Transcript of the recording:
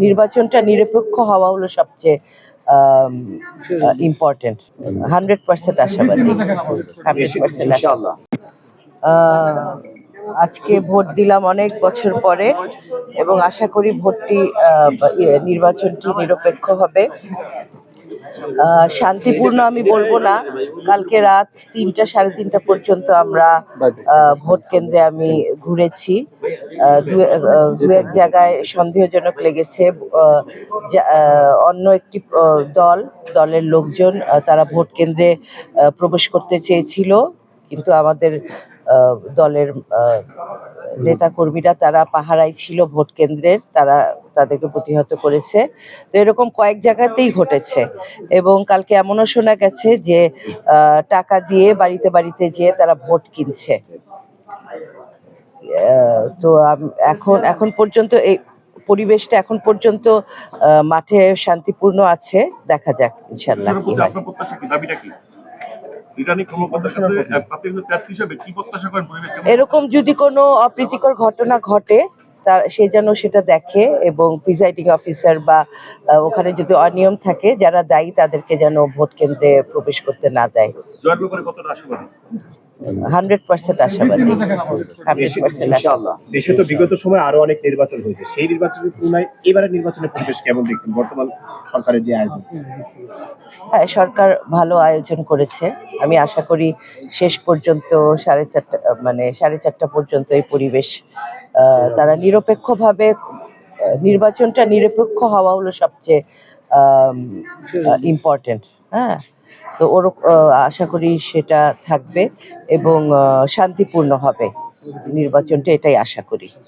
নির্বাচনটা নিরপেক্ষ হওয়া হলো সবচেয়ে ইম্পর্টেন্ট। 100% আশাবাদী, 100% ইনশাআল্লাহ। আজকে ভোট দিলাম অনেক বছর পরে এবং আশা করি ভোটটি নির্বাচনটি নিরপেক্ষ হবে, শান্তিপূর্ণ। আমি বলবো না, কালকে রাত 3টা সাড়ে 3টা পর্যন্ত আমরা ভোট কেন্দ্রে আমি ঘুরেছি। দু এক জায়গায় সন্দেহজনক লেগেছে। অন্য একটি দলের লোকজন তারা ভোট কেন্দ্রে প্রবেশ করতে চেয়েছিল, কিন্তু আমাদের দলের নেতাকর্মীরা তারা পাহারায় ছিল ভোট কেন্দ্রের, তারা তাদেরকে প্রতিহত করেছে। তো এরকম কয়েক জায়গাতেই ঘটেছে এবং কালকে এমনও শোনা গেছে যে টাকা দিয়ে বাড়িতে বাড়িতে যেয়ে তারা ভোট কিনছে। তো এখন পর্যন্ত এই পরিবেশটা এখন পর্যন্ত মাঠে শান্তিপূর্ণ আছে। দেখা যাক ইনশাআল্লাহ কি হয়। এরকম যদি কোনো অপ্রীতিকর ঘটনা ঘটে সে যেন সেটা দেখে এবং প্রিজাইডিং অফিসার বা ওখানে যদি অনিয়ম থাকে যারা দায়ী তাদেরকে যেন ভোট কেন্দ্রে প্রবেশ করতে না দেয়। 100% আশাবাদী, 100% ইনশাআল্লাহ। দেশে তো বিগত সময় আরো অনেক নির্বাচন হয়েছে, সেই নির্বাচনের তুলনায় এবারে নির্বাচনের পরিবেশ কেমন দেখছেন বর্তমান সরকারের যে আয়োজন? হ্যাঁ, সরকার ভালো আয়োজন করেছে। আমি আশা করি শেষ পর্যন্ত 4:30 পর্যন্ত এই পরিবেশ তারা নিরপেক্ষভাবে, নির্বাচনটা নিরপেক্ষ হওয়া হলো সবচেয়ে ইম্পর্টেন্ট। হ্যাঁ, তো আশা করি সেটা থাকবে এবং শান্তিপূর্ণ হবে নির্বাচনটা, এটাই আশা করি।